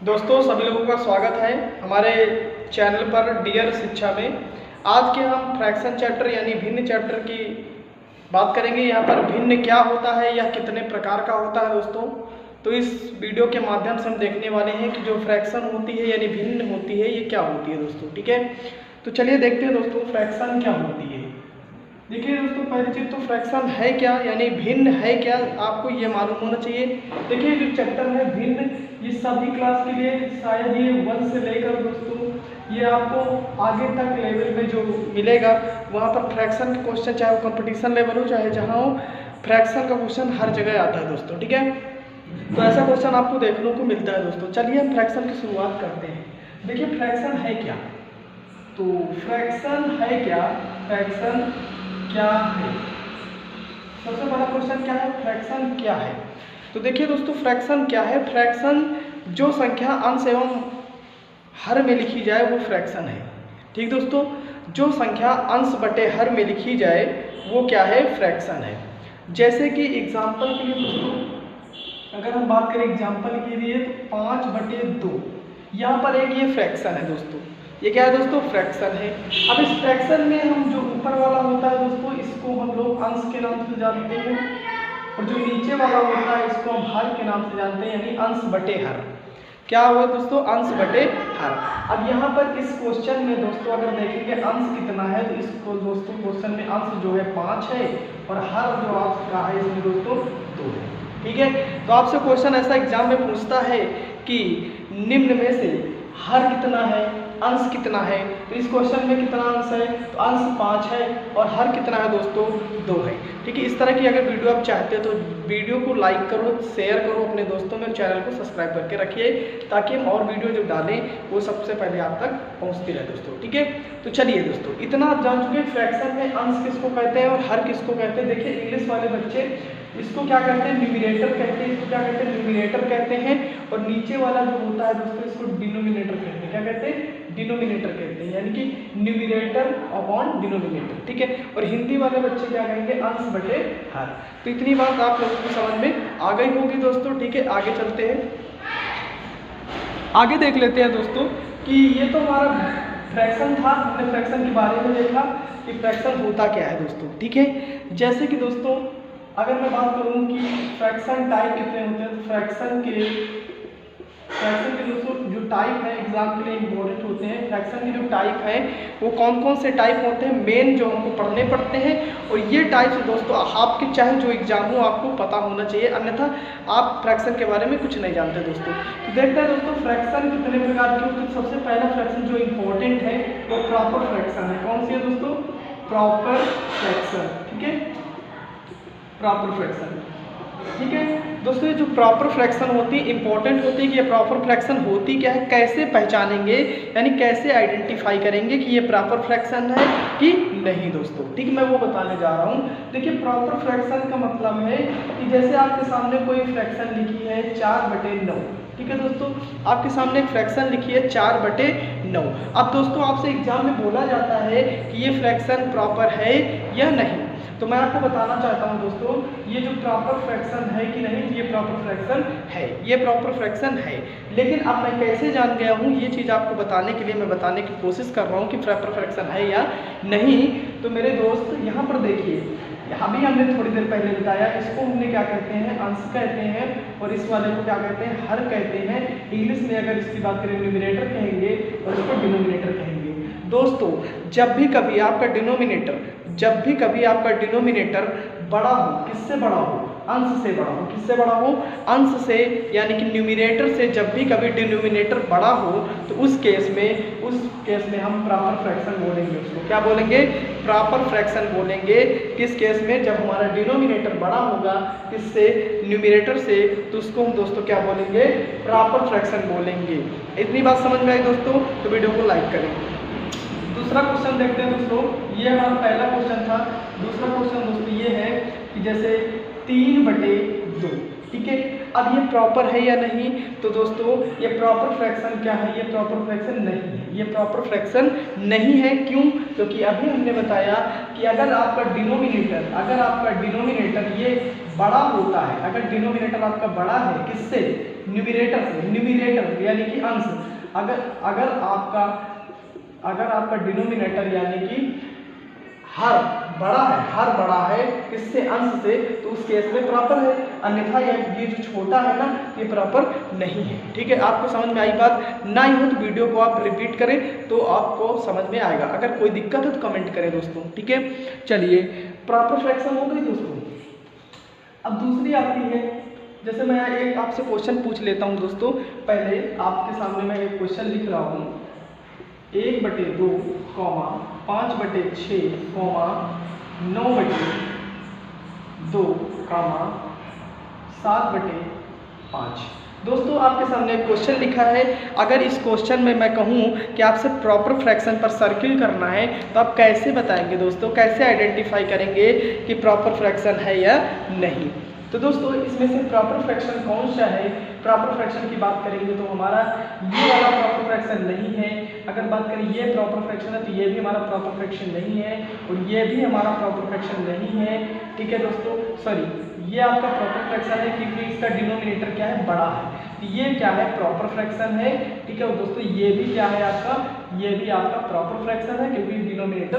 दोस्तों सभी लोगों का स्वागत है हमारे चैनल पर डियर शिक्षा में। आज के हम फ्रैक्शन चैप्टर यानी भिन्न चैप्टर की बात करेंगे। यहाँ पर भिन्न क्या होता है या कितने प्रकार का होता है दोस्तों। तो इस वीडियो के माध्यम से हम देखने वाले हैं कि जो फ्रैक्शन होती है यानी भिन्न होती है ये क्या होती है दोस्तों। ठीक है, तो चलिए देखते हैं दोस्तों फ्रैक्शन क्या होती है। देखिए दोस्तों, पहली चीज तो फ्रैक्शन है क्या यानी भिन्न है क्या, आपको ये मालूम होना चाहिए। देखिए जो चैप्टर है भिन्न, ये सभी क्लास के लिए शायद ये 1 से लेकर दोस्तों ये आपको आगे तक लेवल में जो मिलेगा वहाँ पर फ्रैक्शन के क्वेश्चन, चाहे वो कंपटीशन लेवल हो चाहे जहाँ हो, फ्रैक्शन का क्वेश्चन हर जगह आता है दोस्तों। ठीक है, तो ऐसा क्वेश्चन आपको देखने को मिलता है दोस्तों। चलिए हम फ्रैक्शन की शुरुआत करते हैं। देखिए फ्रैक्शन है क्या, तो फ्रैक्शन है क्या, फ्रैक्शन क्या है। सबसे पहला क्वेश्चन क्या है, फ्रैक्शन क्या है। तो देखिए दोस्तों फ्रैक्शन क्या है। फ्रैक्शन जो संख्या अंश एवं हर में लिखी जाए वो फ्रैक्शन है। ठीक दोस्तों, जो संख्या अंश बटे हर में लिखी जाए वो क्या है, फ्रैक्शन है। जैसे कि एग्जाम्पल के लिए दोस्तों अगर हम बात करें एग्जाम्पल के लिए तो 5/2 यहाँ पर एक ये फ्रैक्शन है दोस्तों। ये क्या है दोस्तों, फ्रैक्शन है। अब इस फ्रैक्शन में हम जो ऊपर वाला होता है दोस्तों इसको हम लोग अंश के नाम से जानते हैं और जो नीचे वाला होता है इसको हम हर के नाम से जानते हैं यानी अंश बटे हर। क्या हुआ दोस्तों, अंश बटे हर। अब यहाँ पर इस क्वेश्चन में दोस्तों अगर देखेंगे अंश कितना है तो इसको दोस्तों क्वेश्चन में अंश जो है 5 है और हर जो आपका है इसमें दोस्तों 2 है। ठीक है, तो आपसे क्वेश्चन ऐसा एग्जाम में पूछता है कि निम्न में से हर कितना है, अंश कितना है। तो इस क्वेश्चन में कितना अंश है, तो अंश 5 है और हर कितना है दोस्तों 2 है। ठीक है, इस तरह की अगर वीडियो आप चाहते हैं तो वीडियो को लाइक करो, शेयर करो अपने दोस्तों में, चैनल को सब्सक्राइब करके रखिए ताकि हम और वीडियो जो डालें वो सबसे पहले आप तक पहुंचती रहे दोस्तों। ठीक है, तो चलिए दोस्तों इतना आप जान चुके फ्रैक्शन में अंश किसको कहते हैं और हर किसको कहते हैं। देखिए इंग्लिश वाले बच्चे इसको क्या कहते हैं, न्यूमिनेटर कहते हैं। इसको क्या कहते हैं, न्यूमिनेटर कहते हैं। और नीचे वाला जो होता है दोस्तों इसको डिनोमिनेटर कहते हैं। क्या कहते हैं, डिनोमिनेटर कहते हैं, यानी कि न्यूमिनेटर अपॉन डिनोमिनेटर। ठीक है, और हिंदी वाले बच्चे क्या कहेंगे, अंश बटे हर। तो इतनी बात आप लोगों को समझ में आ गई होगी दोस्तों। ठीक है, आगे चलते हैं, आगे देख लेते हैं दोस्तों कि ये तो हमारा फ्रैक्शन था। हमने फ्रैक्शन के बारे में देखा कि फ्रैक्शन होता क्या है दोस्तों। ठीक है, जैसे कि दोस्तों अगर मैं बात करूं कि फ्रैक्शन टाइप कितने होते हैं तो फ्रैक्शन के दोस्तों जो टाइप है एग्जाम के लिए इम्पोर्टेंट होते हैं। फ्रैक्शन के जो टाइप है वो कौन कौन से टाइप होते हैं, मेन जो हमको पढ़ने पड़ते हैं। और ये टाइप्स दोस्तों आपके चाहे जो एग्जाम हो आपको पता होना चाहिए, अन्यथा आप फ्रैक्शन के बारे में कुछ नहीं जानते दोस्तों। तो देखते हैं दोस्तों फ्रैक्शन कितने प्रकार के होते हैं। सबसे पहला फ्रैक्शन जो इम्पोर्टेंट है वो प्रॉपर फ्रैक्शन है। कौन सी है दोस्तों, प्रॉपर फ्रैक्शन। ठीक है, प्रॉपर फ्रैक्शन। ठीक है दोस्तों, ये जो प्रॉपर फ्रैक्शन होती है इंपॉर्टेंट होती है कि ये प्रॉपर फ्रैक्शन होती क्या है, कैसे पहचानेंगे यानी कैसे आइडेंटिफाई करेंगे कि ये प्रॉपर फ्रैक्शन है कि नहीं दोस्तों। ठीक, मैं वो बताने जा रहा हूँ। देखिए प्रॉपर फ्रैक्शन का मतलब है कि जैसे आपके सामने कोई फ्रैक्शन लिखी है 4/9। ठीक है दोस्तों, आपके सामने एक फ्रैक्शन लिखी है 4/9। अब दोस्तों आपसे एग्जाम में बोला जाता है कि ये फ्रैक्शन प्रॉपर है या नहीं। तो मैं आपको बताना चाहता हूं दोस्तों ये जो प्रॉपर फ्रैक्शन है कि नहीं, ये प्रॉपर फ्रैक्शन है, ये प्रॉपर फ्रैक्शन है। लेकिन अब मैं कैसे जान गया हूं ये चीज़ आपको बताने के लिए मैं बताने की कोशिश कर रहा हूं कि प्रॉपर फ्रैक्शन है या नहीं। तो मेरे दोस्त यहाँ पर देखिए, यहाँ भी हमने थोड़ी देर पहले बताया, इसको हमने क्या कहते हैं, अंश कहते हैं और इस वाले को क्या कहते हैं, हर कहते हैं। इंग्लिश में अगर इसकी बात करें न्यूमिनेटर कहेंगे और इसको डिनोमिनेटर कहेंगे। दोस्तों जब भी कभी आपका डिनोमिनेटर बड़ा हो, किससे बड़ा हो, अंश से बड़ा हो। किससे बड़ा हो, अंश से, यानी कि न्यूमिनेटर से जब भी कभी डिनोमिनेटर बड़ा हो तो उस केस में हम प्रॉपर फ्रैक्शन बोलेंगे। उसको क्या बोलेंगे, प्रॉपर फ्रैक्शन बोलेंगे। किस केस में, जब हमारा डिनोमिनेटर बड़ा होगा किससे, न्यूमिनेटर से, तो उसको हम दोस्तों क्या बोलेंगे, प्रॉपर फ्रैक्शन बोलेंगे। इतनी बात समझ में आई दोस्तों, तो वीडियो को लाइक करें। दूसरा क्वेश्चन देखते हैं दोस्तों, ये हमारा पहला क्वेश्चन था। दूसरा क्वेश्चन दोस्तों ये है कि जैसे 3/2। ठीक है, अब ये प्रॉपर है या नहीं, तो दोस्तों ये प्रॉपर फ्रैक्शन क्या है, ये प्रॉपर फ्रैक्शन नहीं है। ये प्रॉपर फ्रैक्शन नहीं है, क्यों, क्योंकि अभी हमने बताया कि अगर आपका डिनोमिनेटर ये बड़ा होता है, अगर डिनोमिनेटर आपका बड़ा है किससे, न्यूमिरेटर यानी कि अंश, अगर आपका डिनोमिनेटर यानी कि हर बड़ा है किससे, अंश से, तो उस केस में प्रॉपर है, अन्यथा ये जो छोटा है ना ये प्रॉपर नहीं है। ठीक है, आपको समझ में आई बात? ना ही हो तो वीडियो को आप रिपीट करें तो आपको समझ में आएगा। अगर कोई दिक्कत है तो कमेंट करें दोस्तों। ठीक है, चलिए प्रॉपर फ्रैक्शन हो गई दोस्तों। अब दूसरी आती है, जैसे मैं एक आपसे क्वेश्चन पूछ लेता हूँ दोस्तों। पहले आपके सामने मैं एक क्वेश्चन लिख रहा हूँ, 1/2, 5/6, 9/2, 7/5। दोस्तों आपके सामने एक क्वेश्चन लिखा है। अगर इस क्वेश्चन में मैं कहूँ कि आपसे प्रॉपर फ्रैक्शन पर सर्किल करना है तो आप कैसे बताएंगे दोस्तों, कैसे आइडेंटिफाई करेंगे कि प्रॉपर फ्रैक्शन है या नहीं? तो दोस्तों इसमें से प्रॉपर फ्रैक्शन कौन सा है? प्रॉपर फ्रैक्शन की बात करेंगे तो हमारा ये वाला प्रॉपर फ्रैक्शन नहीं है। अगर बात करें ये प्रॉपर फ्रैक्शन है तो ये भी हमारा प्रॉपर फ्रैक्शन नहीं है, और ये भी हमारा प्रॉपर फ्रैक्शन नहीं है। ठीक है दोस्तों, सॉरी, ये आपका प्रॉपर फ्रैक्शन है क्योंकि इसका डिनोमिनेटर क्या है, बड़ा है, तो ये क्या है, प्रॉपर फ्रैक्शन है। ठीक है दोस्तों, ये भी क्या है आपका, ये भी आपका प्रॉपर फ्रैक्शन है क्योंकि डिनोमिनेटर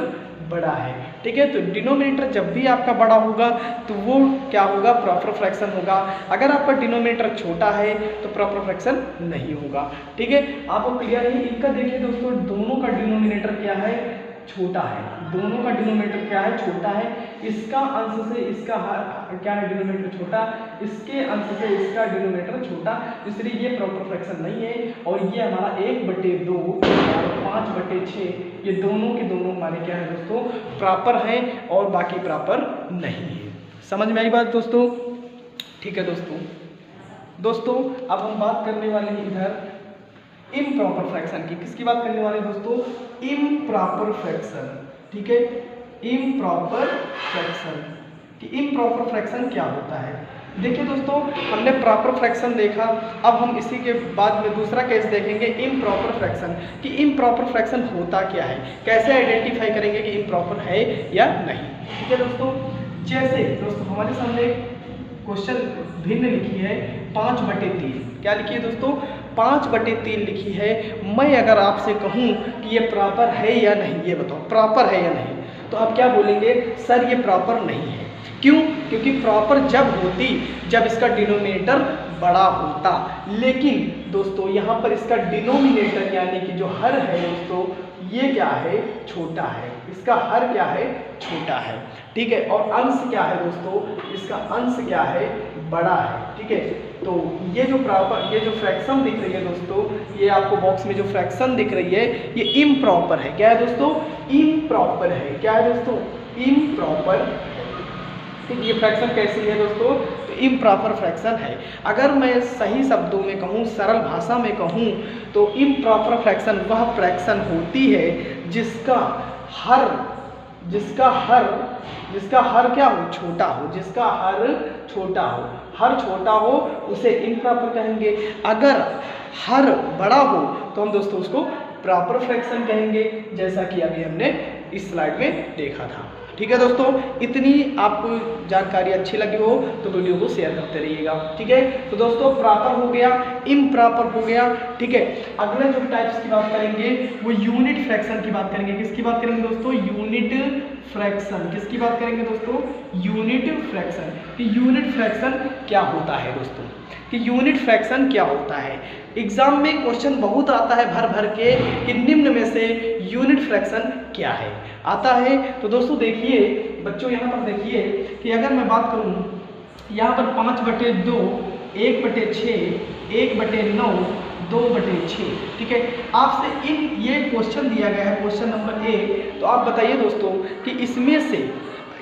बड़ा है। ठीक है, तो डिनोमिनेटर जब भी आपका बड़ा होगा तो वो क्या होगा, प्रॉपर फ्रैक्शन होगा। अगर आपका डिनोमिनेटर छोटा है तो प्रॉपर फ्रैक्शन नहीं होगा। ठीक है, आपको क्लियर है? इनका देखिए दोस्तों, दोनों का डिनोमिनेटर क्या है, छोटा है। दोनों का डिनोमिनेटर क्या है, छोटा है। इसका अंश से इसका क्या है, डिनोमिनेटर छोटा, इसके अंश से इसका डिनोमिनेटर छोटा, इसलिए ये प्रॉपर फ्रैक्शन नहीं है। और ये हमारा 1/2 और 5/6 ये दोनों के दोनों हमारे क्या है दोस्तों, प्रॉपर हैं, और बाकी प्रॉपर नहीं है। समझ में आई बात दोस्तों? ठीक है दोस्तों अब हम बात करने वाले हैं इधर इम्प्रॉपर फ्रैक्शन की। किसकी बात करने वाले दोस्तों? Improper fraction. ठीक है, इम्प्रॉपर फ्रैक्शन कि इम्प्रॉपर फ्रैक्शन क्या होता है। देखिए दोस्तों, हमने प्रॉपर फ्रैक्शन देखा, अब हम इसी के बाद में दूसरा केस देखेंगे इम्प्रॉपर फ्रैक्शन कि इम्प्रॉपर फ्रैक्शन होता क्या है, कैसे आइडेंटिफाई करेंगे कि इम्प्रॉपर है या नहीं। ठीक है दोस्तों, जैसे दोस्तों हमारे सामने क्वेश्चन भिन्न लिखी है 5/3। क्या लिखी है दोस्तों? 5/3 लिखी है। मैं अगर आपसे कहूँ कि ये प्रॉपर है या नहीं, ये बताओ प्रॉपर है या नहीं, तो आप क्या बोलेंगे? सर ये प्रॉपर नहीं है। क्यों? क्योंकि प्रॉपर जब होती जब इसका डिनोमिनेटर बड़ा होता, लेकिन दोस्तों यहाँ पर इसका डिनोमिनेटर यानी कि जो हर है दोस्तों ये क्या है, छोटा है। इसका हर क्या है, छोटा है। ठीक है, और अंश क्या है दोस्तों, इसका अंश क्या है, बड़ा है। ठीक है, तो ये जो फ्रैक्शन दिख रही है दोस्तों, ये आपको बॉक्स में जो फ्रैक्शन दिख रही है ये इम्प्रॉपर है। क्या है दोस्तों? इम्प्रॉपर है। क्या है दोस्तों? इम्प्रॉपर। ठीक, ये फ्रैक्शन कैसी है दोस्तों? तो इम्प्रॉपर फ्रैक्शन है। अगर मैं सही शब्दों में कहूँ, सरल भाषा में कहूँ तो इम्प्रॉपर फ्रैक्शन वह फ्रैक्शन होती है जिसका हर क्या हो, छोटा हो। जिसका हर छोटा हो उसे इम्प्रॉपर कहेंगे। अगर हर बड़ा हो तो हम दोस्तों उसको प्रॉपर फ्रैक्शन कहेंगे, जैसा कि अभी हमने इस स्लाइड में देखा था। ठीक है दोस्तों, इतनी आपको जानकारी अच्छी लगी हो तो वीडियो को शेयर करते रहिएगा। ठीक है, तो दोस्तों प्रॉपर हो गया, इम्प्रॉपर हो गया। ठीक है, अगले जो टाइप्स की बात करेंगे वो यूनिट फ्रैक्शन की बात करेंगे। किसकी बात करेंगे दोस्तों? Unit fraction. किसकी बात करेंगे दोस्तों? Unit fraction. कि यूनिट फ्रैक्शन क्या होता है दोस्तों, कि यूनिट फ्रैक्शन क्या होता है। एग्जाम में क्वेश्चन बहुत आता है भर भर के कि निम्न में से यूनिट फ्रैक्शन क्या है, आता है। तो दोस्तों देखिए बच्चों, यहाँ पर देखिए कि अगर मैं बात करूँ यहाँ पर 5/2, 1/6, 1/9, 2/6। ठीक है, आपसे ये क्वेश्चन दिया गया है, क्वेश्चन नंबर 1। तो आप बताइए दोस्तों कि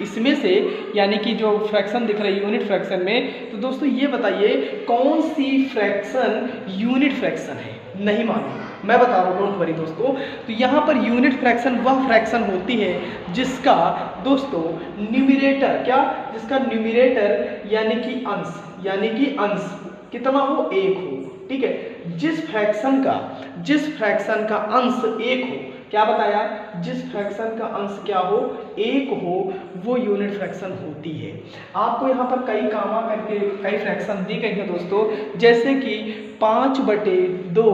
इसमें से यानी कि जो फ्रैक्शन दिख रही है यूनिट फ्रैक्शन में, तो दोस्तों ये बताइए कौन सी फ्रैक्शन यूनिट फ्रैक्शन है। नहीं मालूम, मैं बता रहा हूँ, डोंट वरी दोस्तों। तो यहाँ पर यूनिट फ्रैक्शन वह फ्रैक्शन होती है जिसका दोस्तों न्यूमिरेटर जिसका न्यूमिरेटर यानी कि अंश कितना हो, 1 हो। ठीक है, जिस फ्रैक्शन का अंश 1 हो, क्या बताया, जिस फ्रैक्शन का अंश क्या हो, एक हो, वो यूनिट फ्रैक्शन होती है। आपको यहाँ पर कई कामा करके कई फ्रैक्शन दी गई है दोस्तों, जैसे कि 5/2,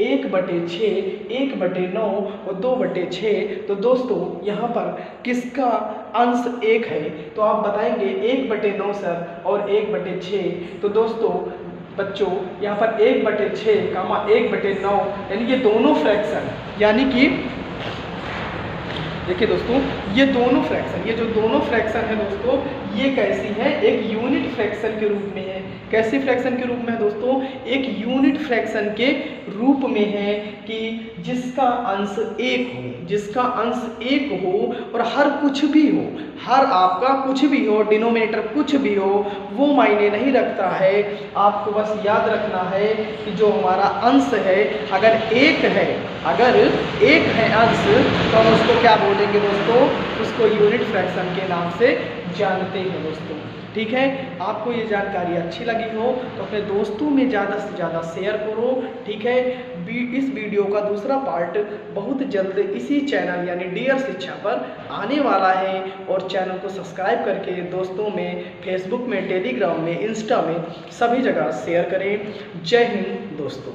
1/6, 1/9 और 2/6। तो दोस्तों यहाँ पर किसका अंश 1 है, तो आप बताएंगे 1/9 सर और 1/6। तो दोस्तों बच्चों यहाँ पर 1/6 कामा 1/9 यानी ये दोनों फ्रैक्शन, यानी कि देखिए दोस्तों ये दोनों फ्रैक्शन, ये जो दोनों फ्रैक्शन है दोस्तों, ये कैसी है, एक यूनिट फ्रैक्शन के रूप में है। कैसी फ्रैक्शन के रूप में है दोस्तों, एक यूनिट फ्रैक्शन के रूप में है कि जिसका अंश 1 हो, जिसका अंश 1 हो और हर कुछ भी हो, हर आपका कुछ भी हो, डिनोमिनेटर कुछ भी हो, वो मायने नहीं रखता है। आपको बस याद रखना है कि जो हमारा अंश है, अगर 1 है, अगर 1 है अंश, तो हम उसको क्या बोलेंगे दोस्तों, उसको यूनिट फ्रैक्शन के नाम से जानते हैं दोस्तों। ठीक है, आपको ये जानकारी अच्छी लगी हो तो अपने दोस्तों में ज़्यादा से ज़्यादा शेयर करो। ठीक है, इस वीडियो का दूसरा पार्ट बहुत जल्द इसी चैनल यानी डियर शिक्षा पर आने वाला है, और चैनल को सब्सक्राइब करके दोस्तों में फेसबुक में, टेलीग्राम में, इंस्टा में सभी जगह शेयर करें। जय हिंद दोस्तों।